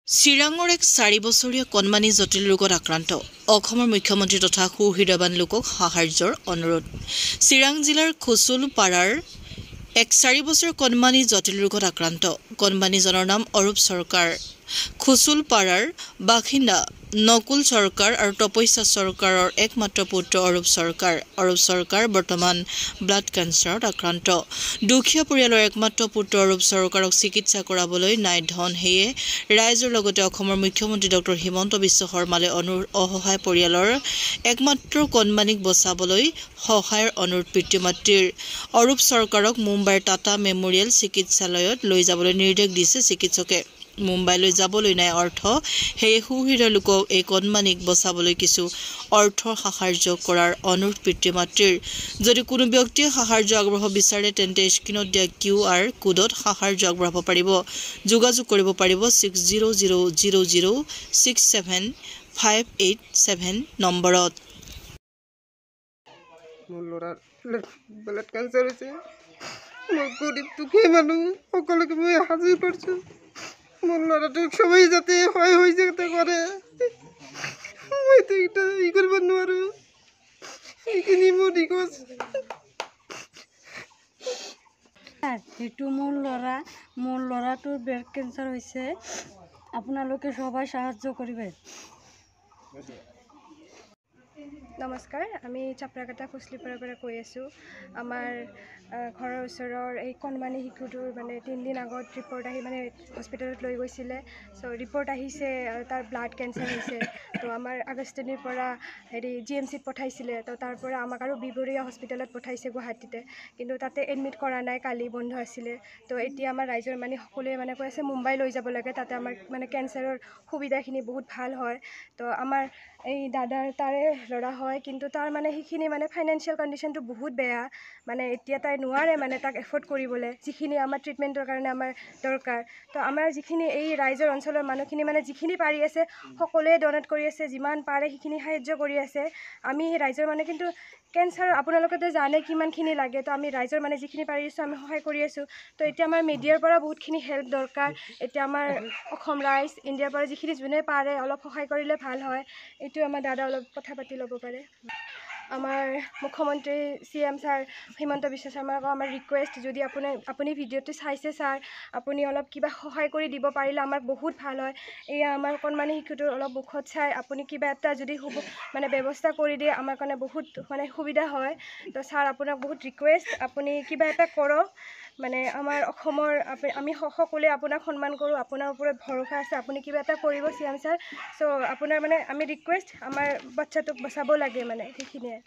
চিৰাঙৰ এক 4 বছৰীয়া কণমানি জটিল ৰোগত আক্ৰান্ত অসমৰ মুখ্যমন্ত্ৰী তথা সুহৃদবান লোকক সাহায্যৰ অনুৰোধ চিৰাং জিলাৰ খুচুলপাৰাৰ এক 4 বছৰীয়া কণমানি জটিল ৰোগত আক্ৰান্ত কণমানিজনৰ নাম অৰূপ সৰকাৰ খুচুলপাৰাৰ বাসিন্দা নকুল সৰকাৰ আৰু তপস্যা সৰকাৰৰ একমাত্ৰ পুত্ৰ অৰূপ সৰকাৰ বৰ্তমান ব্লাড কেন্সাৰত আক্ৰান্ত দুখীয়া পৰিয়ালৰ একমাত্ৰ পুত্ৰ অৰূপ সৰকাৰক চিকিৎসা কৰাবলৈ নাই ধন হেয়ে ৰাইজৰ লগতে অসমৰ মুখ্যমন্ত্ৰী ডক্টৰ হিমন্ত বিশ্ব শৰ্মালে অসহায় পৰিয়ালৰ একমাত্ৰ কণমানিক বচাবলৈ সহায়ৰ অনুৰোধ পিতৃ-মাতৃৰ অৰূপ সৰকাৰক মুম্বাইৰ টাটা মেমৰিয়েল চিকিৎসালয়ত লৈ যাবলৈ নিৰ্দেশ দিছে চিকিৎসকে মুম্বাইলৈ যাবলৈ নাই অৰ্থ হেয়ে সুহৃদয় লোকক এই কণমানিক বচাবলৈ কিছু অৰ্থৰ সাহায্য কৰাৰ অনুৰোধ পিতৃ-মাতৃৰ যদি কোনো ব্যক্তিয়ে সাহায্য আগবঢ়াব বিচাৰে তেন্তে স্ক্ৰীনত দিয়া QR কোডত সাহায্য আগবঢ়াব পাৰিব যোগাযোগ কৰিব পাৰিব 6000067587 নম্বৰত মোৰ ল'ৰাৰ ব্লাড কেন্সাৰ হৈছে মই গৰীব দুখীয়া মানুহ সকলোকে মই হাজিৰ কৰিছোঁ মোৰ ল'ৰাটোক সবাই যাতে সহায় হৈ যাতে কৰে মইতো এটা ই কৰিব নোৱাৰোঁ এইখিনি মোৰ ৰিকুৱেষ্ট সেইটো মোৰ ল'ৰাটোৰ ব্লাড কেন্সাৰ হৈছে আপোনালোকে সবাই সাহায্য কৰিবে নমস্কাৰ আমি চাপৰাকাটা খুচলিপাৰাৰ পৰা কৈ আছোঁ আমাৰ ঘৰৰ ওচৰৰ এই কণমানি শিশুটোৰ মানে 3 দিন আগত ৰিপৰ্ট আহি মানে হস্পিটেলত লৈ গৈছিলে চ' ৰিপৰ্ট আহিছে আৰু তাৰ ব্লাড কেন্সাৰ হৈছে তো আমাৰ আগষ্টনিৰ পৰা GMCত পঠাইছিলে তো তাৰ পৰা আমাক আৰু বিবৰীয়া হস্পিটেলত পঠাইছে গুৱাহাটীতে কিন্তু তাতে এডমিট কৰা নাই কালি বন্ধ আছিলে তো এতিয়া আমাৰ ৰাইজৰ মানে সকলোৱে মানে কৈ আছে মুম্বাই লৈ যাব লাগে তাতে আমাৰ মানে কেন্সাৰৰ সুবিধাখিনি বহুত ভাল হয় তো আমাৰ এই দাদাৰ তাৰে ল'ৰা হয় কিন্তু তাৰ মানে সেইখিনি মানে ফাইনেন্সিয়েল কণ্ডিশ্যনটো বহুত বেয়া মানে এতিয়া তাই নোৱাৰে মানে তাক এফৰ্ড কৰিবলৈ যিখিনি আমাৰ ট্ৰিটমেণ্টৰ কাৰণে আমাৰ দৰকাৰ তো আমাৰ যিখিনি এই ৰাইজৰ অঞ্চলৰ মানুহখিনি মানে যিখিনি পাৰি আছে সকলোৱে ডনেট কৰি আছে যিমান পাৰে সেইখিনি সাহায্য কৰি আছে আমি ৰাইজৰ মানে কিন্তু কেন্সাৰ আপোনালোকে জানে কিমানখিনি লাগে তো আমি ৰাইজৰ মানে যিখিনি পাৰি আছোঁ আমি সহায় কৰি আছোঁ তো এতিয়া আমাৰ মিডিয়াৰ পৰা বহুতখিনি হেল্প দৰকাৰ এতিয়া আমাৰ অসম ৰাইজ ইণ্ডিয়াৰ পৰা যিখিনি যোনে পাৰে অলপ সহায় কৰিলে ভাল হয় এইটো আমাৰ দাদা অলপ কথা পাতি ল'ব পাৰে আমাৰ মুখ্যমন্ত্ৰী CM ছাৰ হিমন্ত বিশ্ব শৰ্মাক আমাৰ ৰিকুৱেষ্ট যদি আপুনি ভিডিঅ'টো চাইছে ছাৰ আপুনি অলপ কিবা সহায় কৰি দিব পাৰিলে আমাৰ বহুত ভাল হয় এয়া আমাৰ কণমানি শিশুটোৰ অলপ মুখত চাই আপুনি কিবা এটা যদি মানে ব্যৱস্থা কৰি দিয়ে আমাৰ কাৰণে বহুত মানে সুবিধা হয় তো ছাৰ আপোনাক বহুত ৰিকুৱেষ্ট আপুনি কিবা এটা কৰক মানে আমাৰ অসমৰ আমি সকলোৱে আপোনাক সন্মান কৰোঁ আপোনাৰ ওপৰত ভৰসা আছে আপুনি কিবা এটা কৰিব CM ছাৰ চ' আপোনাৰ মানে আমি ৰিকুৱেষ্ট আমাৰ বাচ্চাটোক বচাব লাগে মানে সেইখিনিয়ে